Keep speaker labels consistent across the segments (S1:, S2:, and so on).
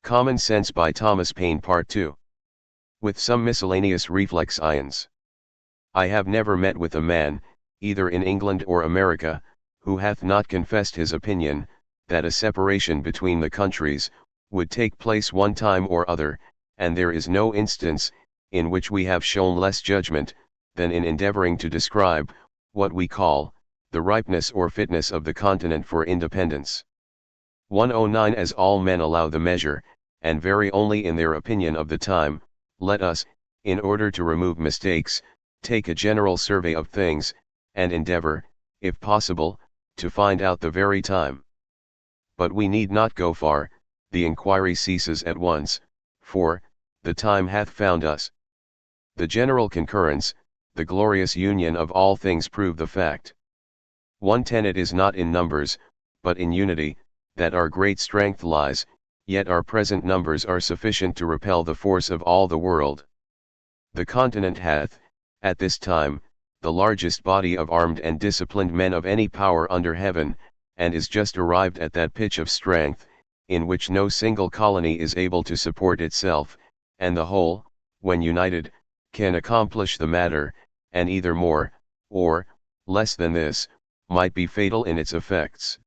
S1: Common Sense by Thomas Paine Part 2. With some miscellaneous reflex ions. I have never met with a man, either in England or America, who hath not confessed his opinion, that a separation between the countries, would take place one time or other, and there is no instance, in which we have shown less judgment, than in endeavoring to describe, what we call, the ripeness or fitness of the continent for independence. 109 As all men allow the measure, and vary only in their opinion of the time, let us, in order to remove mistakes, take a general survey of things, and endeavor, if possible, to find out the very time. But we need not go far, the inquiry ceases at once, for, the time hath found us. The general concurrence, the glorious union of all things prove the fact. 110 It is not in numbers, but in unity, that our great strength lies, yet our present numbers are sufficient to repel the force of all the world. The continent hath, at this time, the largest body of armed and disciplined men of any power under heaven, and is just arrived at that pitch of strength, in which no single colony is able to support itself, and the whole, when united, can accomplish the matter, and either more, or, less than this, might be fatal in its effects.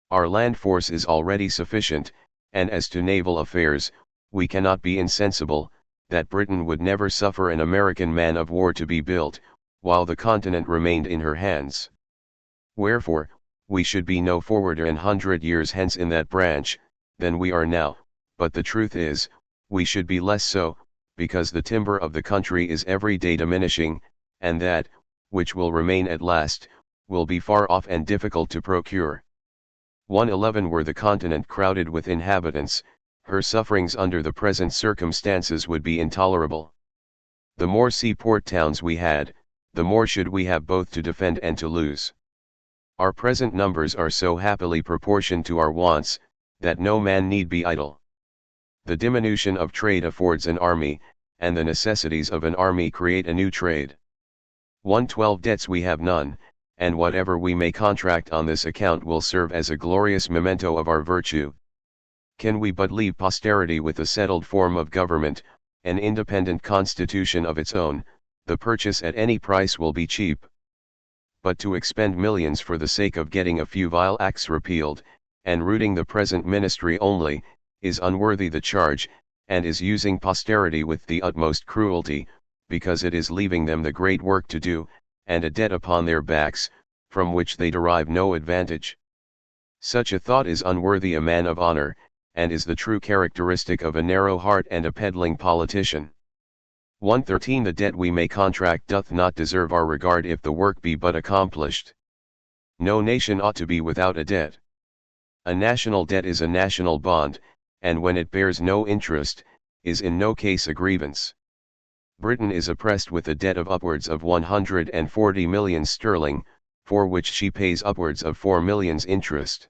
S1: Our land force is already sufficient, and as to naval affairs, we cannot be insensible, that Britain would never suffer an American man of war to be built, while the continent remained in her hands. Wherefore, we should be no forwarder 100 years hence in that branch, than we are now, but the truth is, we should be less so, because the timber of the country is every day diminishing, and that, which will remain at last, will be far off and difficult to procure. 111 Were the continent crowded with inhabitants, her sufferings under the present circumstances would be intolerable. The more seaport towns we had, the more should we have both to defend and to lose. Our present numbers are so happily proportioned to our wants, that no man need be idle. The diminution of trade affords an army, and the necessities of an army create a new trade. 112 Debts we have none, and whatever we may contract on this account will serve as a glorious memento of our virtue. Can we but leave posterity with a settled form of government, an independent constitution of its own, the purchase at any price will be cheap. But to expend millions for the sake of getting a few vile acts repealed, and rooting the present ministry only, is unworthy the charge, and is using posterity with the utmost cruelty, because it is leaving them the great work to do, and a debt upon their backs, from which they derive no advantage. Such a thought is unworthy a man of honor, and is the true characteristic of a narrow heart and a peddling politician. 113 The debt we may contract doth not deserve our regard if the work be but accomplished. No nation ought to be without a debt. A national debt is a national bond, and when it bears no interest, is in no case a grievance. Britain is oppressed with a debt of upwards of 140 millions sterling, for which she pays upwards of 4 millions interest.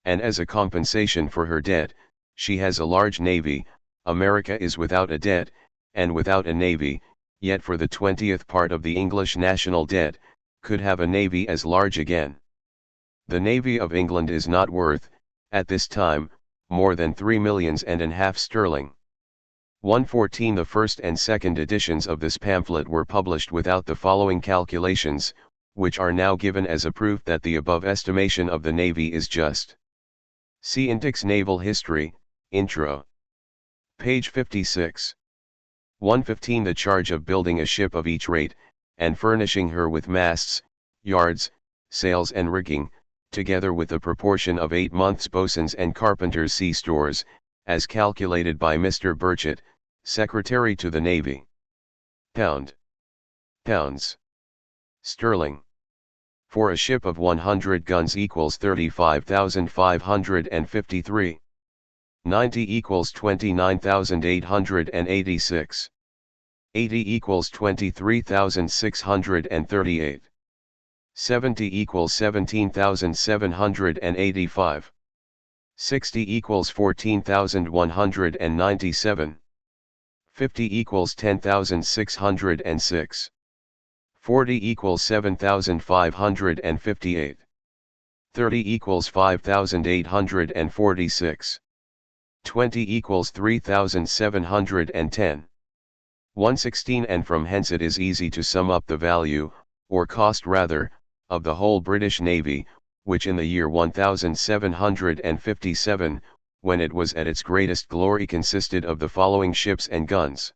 S1: And as a compensation for her debt, she has a large navy. America is without a debt, and without a navy, yet for the 20th part of the English national debt, could have a navy as large again. The navy of England is not worth, at this time, more than 3 millions and a half sterling. 114 The first and second editions of this pamphlet were published without the following calculations, which are now given as a proof that the above estimation of the Navy is just. See Index Naval History, Intro. Page 56. 115 The charge of building a ship of each rate, and furnishing her with masts, yards, sails and rigging, together with the proportion of 8 months' boatswains' and carpenters' sea stores, as calculated by Mr. Burchett, Secretary to the Navy. Pounds. Sterling. For a ship of 100 guns equals 35,553. 90 equals 29,886. 80 equals 23,638. 70 equals 17,785. 60 equals 14,197. 50 equals 10,606. 40 equals 7,558. 30 equals 5,846. 20 equals 3,710. 116, and from hence it is easy to sum up the value, or cost rather, of the whole British Navy, which in the year 1757, when it was at its greatest glory, consisted of the following ships and guns.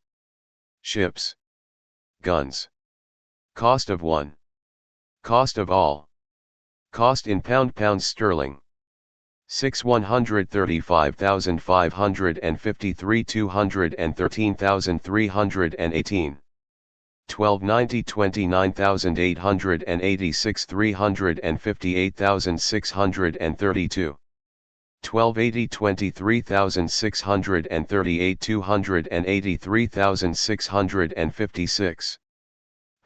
S1: Ships. Guns. Cost of one. Cost of all. Cost in pounds sterling. 135,553 213,318. 1290 29,886 358,632. 1280 23,638 283,656.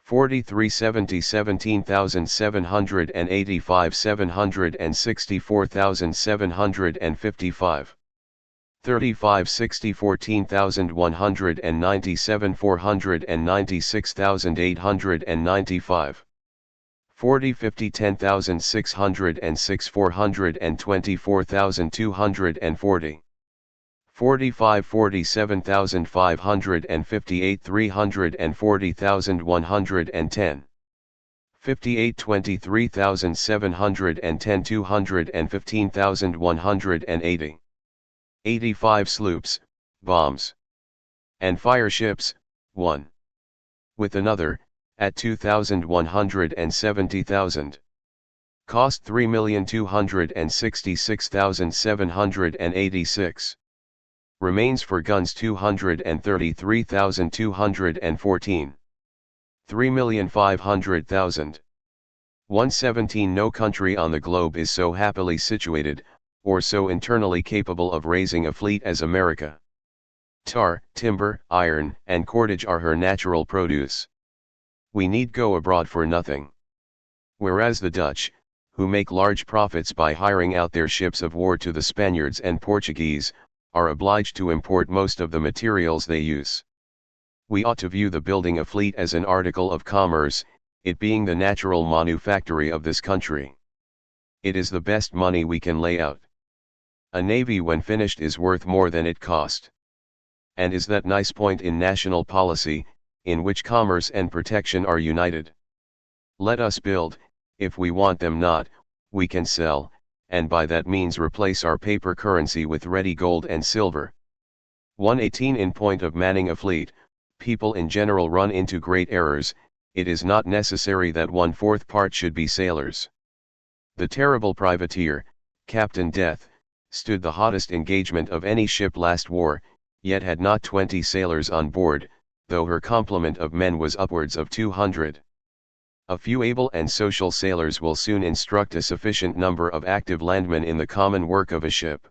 S1: 4370 17,785 764,755. 3560 14,197 496,895. 4050 10,606 424,240. 45 47,558 340,110. 58 23,710 215,180. 85 sloops, bombs, and fire ships, 1. With another, at 2,170,000. Cost 3,266,786. Remains for guns 233,214. 3,500,000. 117. No country on the globe is so happily situated, or so internally capable of raising a fleet as America. Tar, timber, iron, and cordage are her natural produce. We need go abroad for nothing. Whereas the Dutch, who make large profits by hiring out their ships of war to the Spaniards and Portuguese, are obliged to import most of the materials they use. We ought to view the building a fleet as an article of commerce, it being the natural manufactory of this country. It is the best money we can lay out. A navy when finished is worth more than it cost. And is that nice point in national policy, in which commerce and protection are united? Let us build, if we want them not, we can sell, and by that means replace our paper currency with ready gold and silver. 118. In point of manning a fleet, people in general run into great errors. It is not necessary that 1/4 part should be sailors. The terrible privateer, Captain Death, stood the hottest engagement of any ship last war, yet had not 20 sailors on board, though her complement of men was upwards of 200. A few able and social sailors will soon instruct a sufficient number of active landmen in the common work of a ship.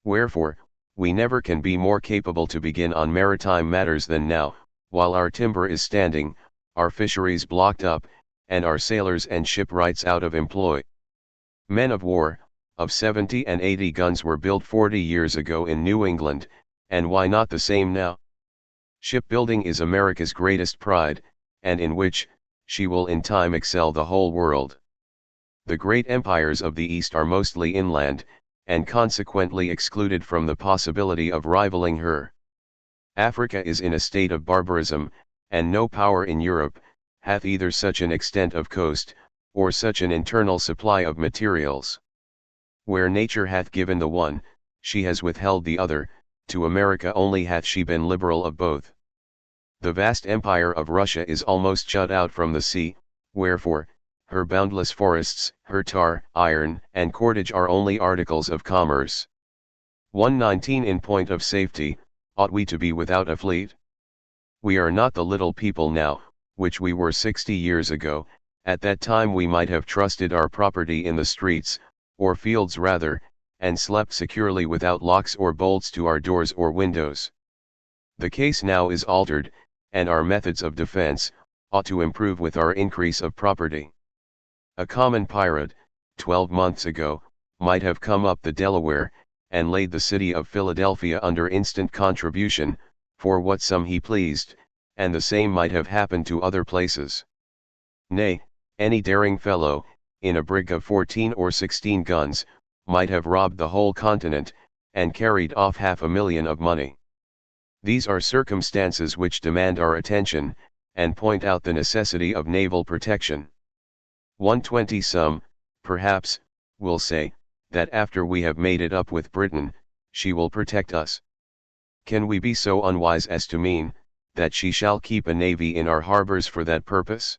S1: Wherefore, we never can be more capable to begin on maritime matters than now, while our timber is standing, our fisheries blocked up, and our sailors and shipwrights out of employ. Men of war, of 70 and 80 guns were built 40 years ago in New England, and why not the same now? Shipbuilding is America's greatest pride, and in which, she will in time excel the whole world. The great empires of the East are mostly inland, and consequently excluded from the possibility of rivaling her. Africa is in a state of barbarism, and no power in Europe hath either such an extent of coast, or such an internal supply of materials. Where nature hath given the one, she has withheld the other, to America only hath she been liberal of both. The vast empire of Russia is almost shut out from the sea, wherefore, her boundless forests, her tar, iron, and cordage are only articles of commerce. 119. In point of safety, ought we to be without a fleet? We are not the little people now, which we were 60 years ago. At that time we might have trusted our property in the streets, or fields rather, and slept securely without locks or bolts to our doors or windows. The case now is altered, and our methods of defense ought to improve with our increase of property. A common pirate, 12 months ago, might have come up the Delaware, and laid the city of Philadelphia under instant contribution, for what sum he pleased, and the same might have happened to other places. Nay, any daring fellow, in a brig of 14 or 16 guns, might have robbed the whole continent, and carried off 500,000 of money. These are circumstances which demand our attention, and point out the necessity of naval protection. 120 Some, perhaps, will say, that after we have made it up with Britain, she will protect us. Can we be so unwise as to mean, that she shall keep a navy in our harbors for that purpose?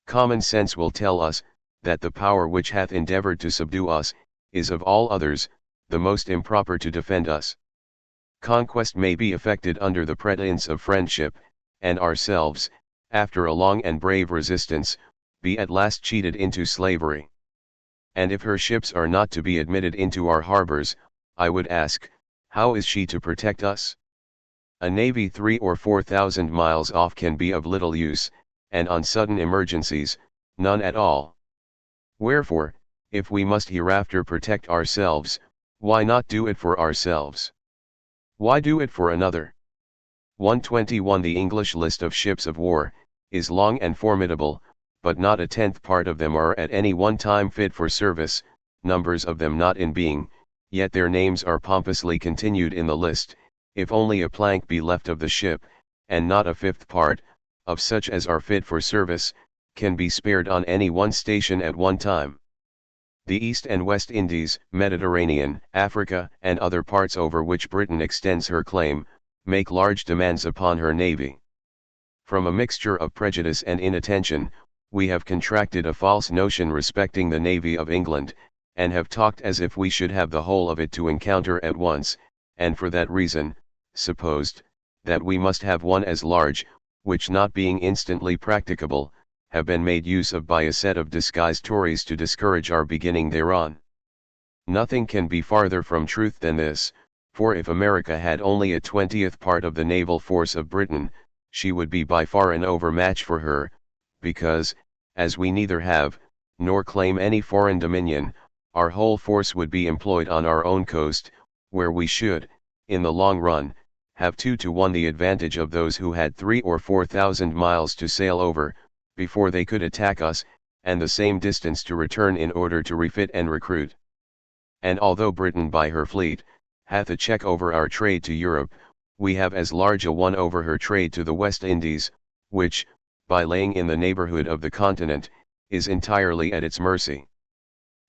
S1: Common sense will tell us, that the power which hath endeavored to subdue us, is of all others, the most improper to defend us. Conquest may be effected under the pretence of friendship, and ourselves, after a long and brave resistance, be at last cheated into slavery. And if her ships are not to be admitted into our harbors, I would ask, how is she to protect us? A navy 3 or 4,000 miles off can be of little use, and on sudden emergencies, none at all. Wherefore, if we must hereafter protect ourselves, why not do it for ourselves? Why do it for another? 121 The English list of ships of war, is long and formidable, but not a tenth part of them are at any one time fit for service, numbers of them not in being, yet their names are pompously continued in the list, if only a plank be left of the ship, and not a fifth part, of such as are fit for service, can be spared on any one station at one time. The East and West Indies, Mediterranean, Africa, and other parts over which Britain extends her claim, make large demands upon her navy. From a mixture of prejudice and inattention, we have contracted a false notion respecting the navy of England, and have talked as if we should have the whole of it to encounter at once, and for that reason, supposed, that we must have one as large, which not being instantly practicable, have been made use of by a set of disguised Tories to discourage our beginning thereon. Nothing can be farther from truth than this, for if America had only a 20th part of the naval force of Britain, she would be by far an overmatch for her, because, as we neither have, nor claim any foreign dominion, our whole force would be employed on our own coast, where we should, in the long run, have 2 to 1 the advantage of those who had 3 or 4,000 miles to sail over, before they could attack us, and the same distance to return in order to refit and recruit. And although Britain by her fleet, hath a check over our trade to Europe, we have as large a one over her trade to the West Indies, which, by laying in the neighborhood of the continent, is entirely at its mercy.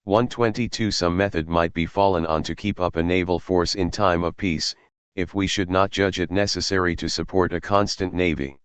S1: 122 Some method might be fallen on to keep up a naval force in time of peace, if we should not judge it necessary to support a constant navy.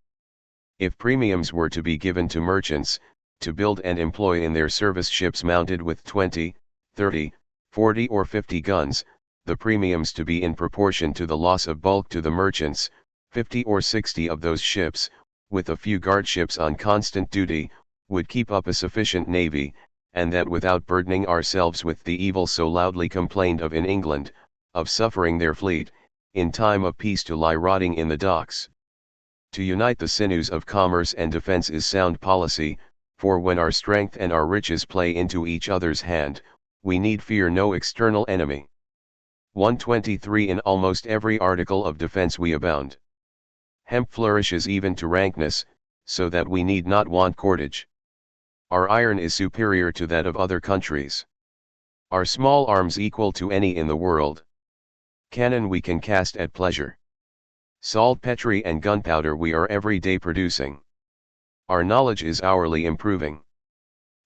S1: If premiums were to be given to merchants, to build and employ in their service ships mounted with 20, 30, 40 or 50 guns, the premiums to be in proportion to the loss of bulk to the merchants, 50 or 60 of those ships, with a few guard ships on constant duty, would keep up a sufficient navy, and that without burdening ourselves with the evil so loudly complained of in England, of suffering their fleet, in time of peace to lie rotting in the docks. To unite the sinews of commerce and defense is sound policy, for when our strength and our riches play into each other's hand, we need fear no external enemy. 123 In almost every article of defense we abound. Hemp flourishes even to rankness, so that we need not want cordage. Our iron is superior to that of other countries. Our small arms equal to any in the world. Cannon we can cast at pleasure. Saltpetre and gunpowder we are every day producing. Our knowledge is hourly improving.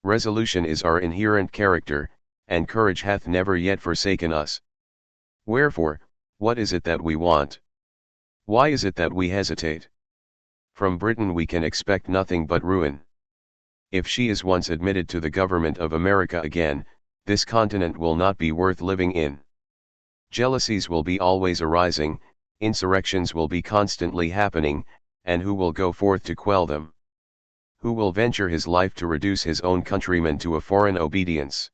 S1: Resolution is our inherent character, and courage hath never yet forsaken us. Wherefore, what is it that we want? Why is it that we hesitate? From Britain we can expect nothing but ruin. If she is once admitted to the government of America again, this continent will not be worth living in. Jealousies will be always arising, insurrections will be constantly happening, and who will go forth to quell them? Who will venture his life to reduce his own countrymen to a foreign obedience?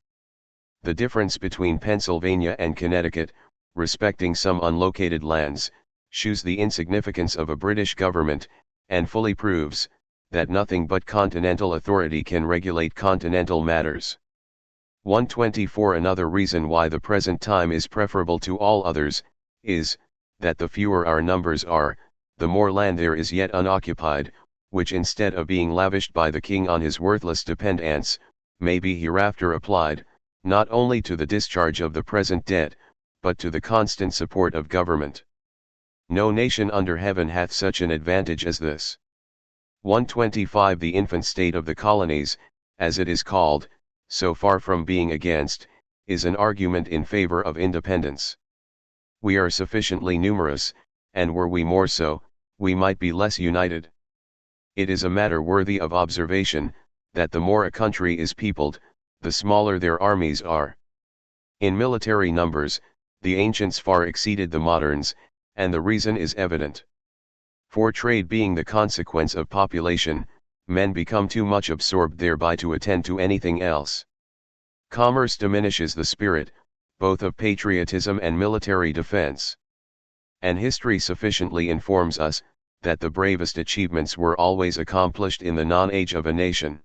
S1: The difference between Pennsylvania and Connecticut, respecting some unlocated lands, shews the insignificance of a British government, and fully proves, that nothing but continental authority can regulate continental matters. 124 Another reason why the present time is preferable to all others, is, that the fewer our numbers are, the more land there is yet unoccupied, which instead of being lavished by the king on his worthless dependants, may be hereafter applied, not only to the discharge of the present debt, but to the constant support of government. No nation under heaven hath such an advantage as this. 125 The infant state of the colonies, as it is called, so far from being against, is an argument in favor of independence. We are sufficiently numerous, and were we more so, we might be less united. It is a matter worthy of observation, that the more a country is peopled, the smaller their armies are. In military numbers, the ancients far exceeded the moderns, and the reason is evident. For trade being the consequence of population, men become too much absorbed thereby to attend to anything else. Commerce diminishes the spirit, both of patriotism and military defense. And history sufficiently informs us, that the bravest achievements were always accomplished in the non-age of a nation.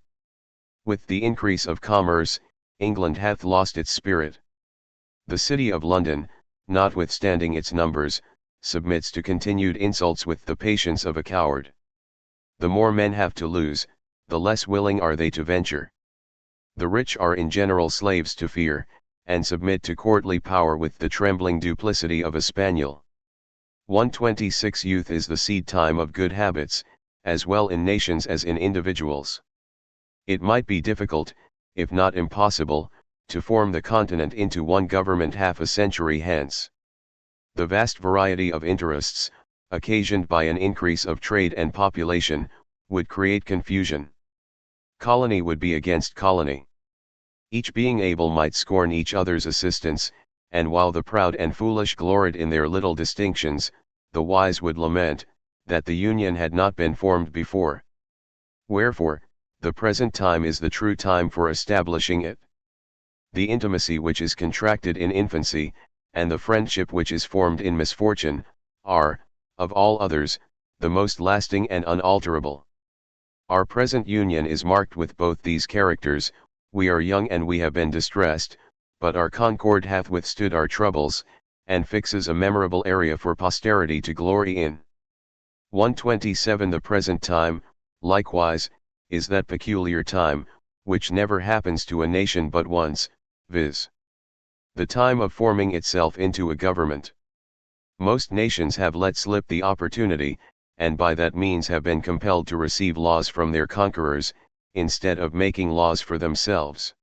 S1: With the increase of commerce, England hath lost its spirit. The city of London, notwithstanding its numbers, submits to continued insults with the patience of a coward. The more men have to lose, the less willing are they to venture. The rich are in general slaves to fear, and submit to courtly power with the trembling duplicity of a spaniel. 126 Youth is the seed time of good habits, as well in nations as in individuals. It might be difficult, if not impossible, to form the continent into one government half a century hence. The vast variety of interests, occasioned by an increase of trade and population, would create confusion. Colony would be against colony. Each being able might scorn each other's assistance, and while the proud and foolish gloried in their little distinctions, the wise would lament, that the union had not been formed before. Wherefore, the present time is the true time for establishing it. The intimacy which is contracted in infancy, and the friendship which is formed in misfortune, are, of all others, the most lasting and unalterable. Our present union is marked with both these characters. We are young and we have been distressed, but our concord hath withstood our troubles, and fixes a memorable area for posterity to glory in. 127 The present time, likewise, is that peculiar time, which never happens to a nation but once, viz. The time of forming itself into a government. Most nations have let slip the opportunity, and by that means have been compelled to receive laws from their conquerors, instead of making laws for themselves.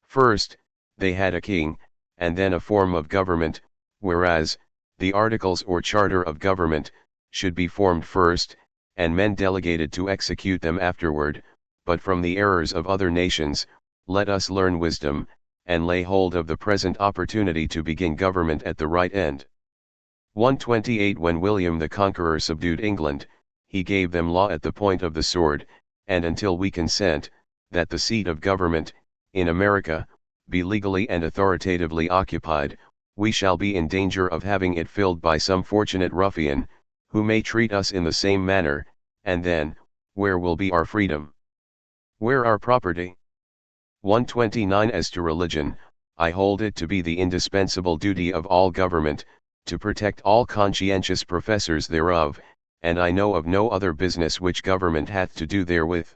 S1: First, they had a king, and then a form of government, whereas, the articles or charter of government, should be formed first, and men delegated to execute them afterward. But from the errors of other nations, let us learn wisdom, and lay hold of the present opportunity to begin government at the right end. 128 When William the Conqueror subdued England, he gave them law at the point of the sword, and until we consent, that the seat of government, in America, be legally and authoritatively occupied, we shall be in danger of having it filled by some fortunate ruffian, who may treat us in the same manner, and then, where will be our freedom? Where our property? 129 As to religion, I hold it to be the indispensable duty of all government, to protect all conscientious professors thereof, and I know of no other business which government hath to do therewith.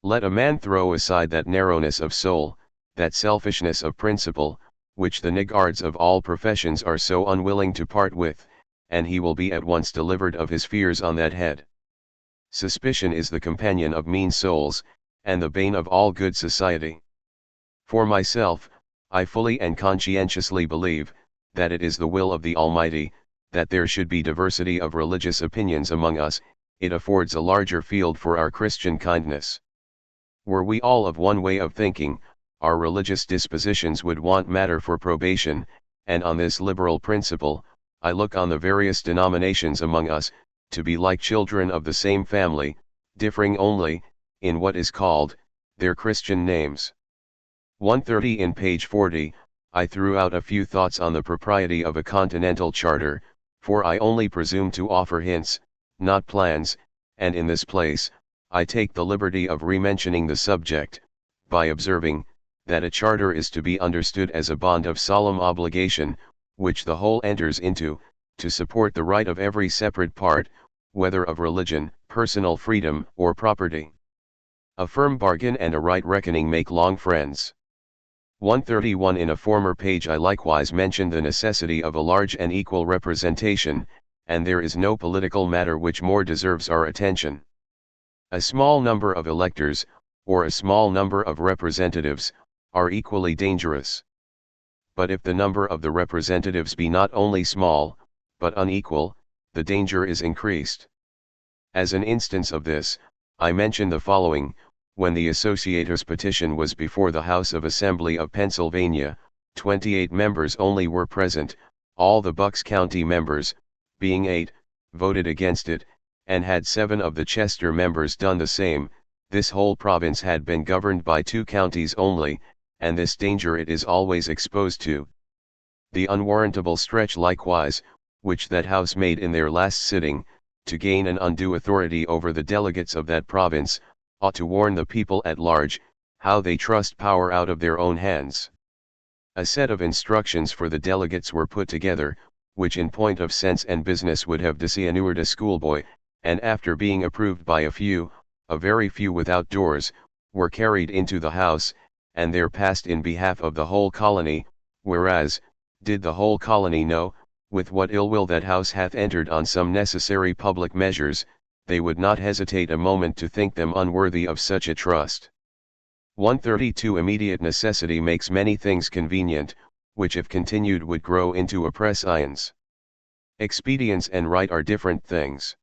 S1: Let a man throw aside that narrowness of soul, that selfishness of principle, which the niggards of all professions are so unwilling to part with, and he will be at once delivered of his fears on that head. Suspicion is the companion of mean souls, and the bane of all good society. For myself, I fully and conscientiously believe, that it is the will of the Almighty, that there should be diversity of religious opinions among us. It affords a larger field for our Christian kindness. Were we all of one way of thinking, our religious dispositions would want matter for probation, and on this liberal principle, I look on the various denominations among us, to be like children of the same family, differing only, in what is called, their Christian names. 130 In page 40, I threw out a few thoughts on the propriety of a continental charter, for I only presume to offer hints, not plans, and in this place, I take the liberty of re-mentioning the subject, by observing, that a charter is to be understood as a bond of solemn obligation, which the whole enters into, to support the right of every separate part, whether of religion, personal freedom, or property. A firm bargain and a right reckoning make long friends. 131 In a former page I likewise mentioned the necessity of a large and equal representation, and there is no political matter which more deserves our attention. A small number of electors, or a small number of representatives, are equally dangerous. But if the number of the representatives be not only small, but unequal, the danger is increased. As an instance of this, I mention the following: when the Associators' petition was before the House of Assembly of Pennsylvania, 28 members only were present. All the Bucks County members, being 8, voted against it, and had 7 of the Chester members done the same, this whole province had been governed by 2 counties only, and this danger it is always exposed to. The unwarrantable stretch likewise, which that House made in their last sitting, to gain an undue authority over the delegates of that province, ought to warn the people at large, how they trust power out of their own hands. A set of instructions for the delegates were put together, which in point of sense and business would have disinured a schoolboy, and after being approved by a very few without doors, were carried into the House, and there passed in behalf of the whole colony, whereas, did the whole colony know, with what ill will that House hath entered on some necessary public measures, they would not hesitate a moment to think them unworthy of such a trust. 132 Immediate necessity makes many things convenient, which if continued would grow into oppressions. Expedience and right are different things.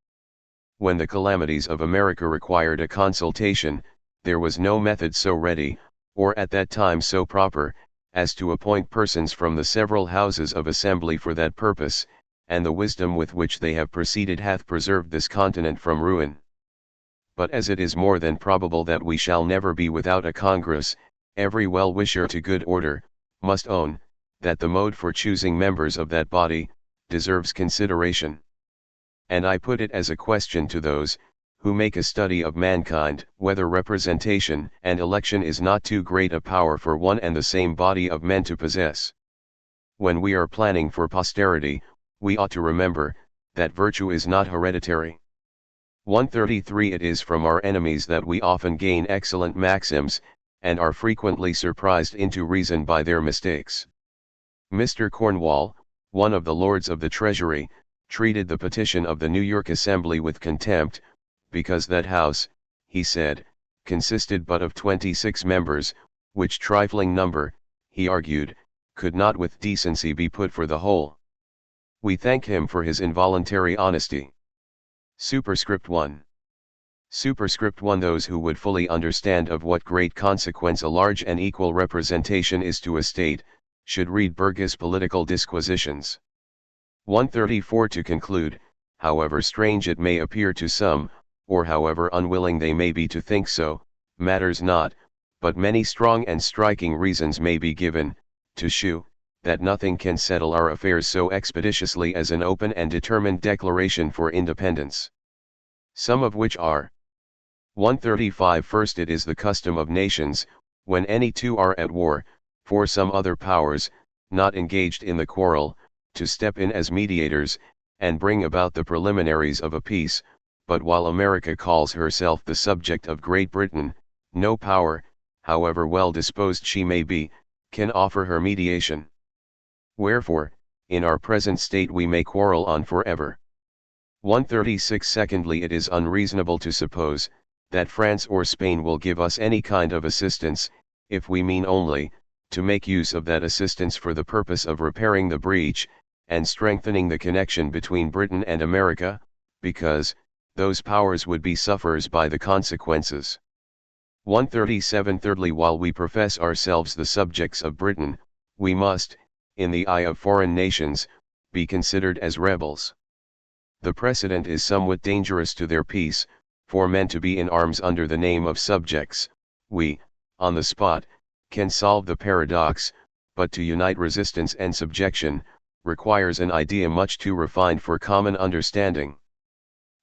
S1: When the calamities of America required a consultation, there was no method so ready, or at that time so proper, as to appoint persons from the several houses of assembly for that purpose, and the wisdom with which they have proceeded hath preserved this continent from ruin. But as it is more than probable that we shall never be without a Congress, every well-wisher to good order, must own, that the mode for choosing members of that body, deserves consideration. And I put it as a question to those, who make a study of mankind, whether representation and election is not too great a power for one and the same body of men to possess. When we are planning for posterity, we ought to remember, that virtue is not hereditary. 133 It is from our enemies that we often gain excellent maxims, and are frequently surprised into reason by their mistakes. Mr. Cornwall, one of the Lords of the Treasury, treated the petition of the New York Assembly with contempt, because that House, he said, consisted but of 26 members, which trifling number, he argued, could not with decency be put for the whole. We thank him for his involuntary honesty. Superscript 1. Superscript 1 Those who would fully understand of what great consequence a large and equal representation is to a state, should read Burgess' Political Disquisitions. 134 To conclude, however strange it may appear to some, or however unwilling they may be to think so, matters not, but many strong and striking reasons may be given, to shew, that nothing can settle our affairs so expeditiously as an open and determined declaration for independence. Some of which are: 135 First, it is the custom of nations, when any two are at war, for some other powers, not engaged in the quarrel, to step in as mediators, and bring about the preliminaries of a peace. But while America calls herself the subject of Great Britain, no power, however well disposed she may be, can offer her mediation. Wherefore, in our present state we may quarrel on forever. 136 Secondly, it is unreasonable to suppose, that France or Spain will give us any kind of assistance, if we mean only, to make use of that assistance for the purpose of repairing the breach, and strengthening the connection between Britain and America, because, those powers would be sufferers by the consequences. 137 Thirdly, while we profess ourselves the subjects of Britain, we must, in the eye of foreign nations, be considered as rebels. The precedent is somewhat dangerous to their peace, for men to be in arms under the name of subjects. We, on the spot, can solve the paradox, but to unite resistance and subjection, requires an idea much too refined for common understanding.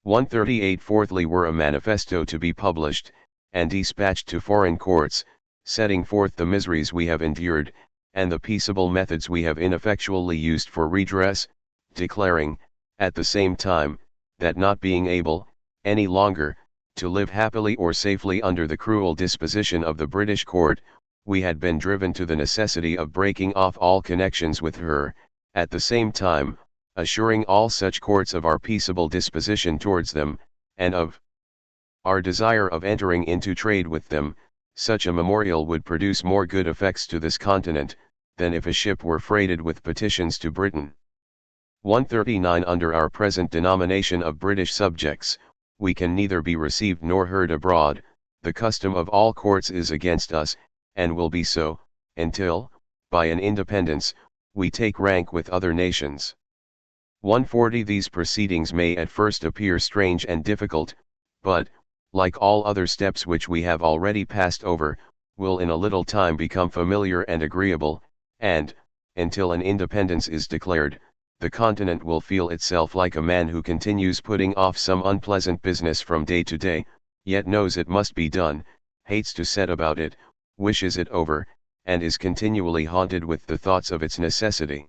S1: 138 Fourthly, were a manifesto to be published, and dispatched to foreign courts, setting forth the miseries we have endured, and the peaceable methods we have ineffectually used for redress, declaring, at the same time, that not being able, any longer, to live happily or safely under the cruel disposition of the British court, we had been driven to the necessity of breaking off all connections with her, at the same time, assuring all such courts of our peaceable disposition towards them, and of our desire of entering into trade with them. Such a memorial would produce more good effects to this continent, than if a ship were freighted with petitions to Britain. 139 Under our present denomination of British subjects, we can neither be received nor heard abroad. The custom of all courts is against us, and will be so, until, by an independence, we take rank with other nations. 140 These proceedings may at first appear strange and difficult, but, like all other steps which we have already passed over, will in a little time become familiar and agreeable, and, until an independence is declared, the continent will feel itself like a man who continues putting off some unpleasant business from day to day, yet knows it must be done, hates to set about it, wishes it over, and is continually haunted with the thoughts of its necessity.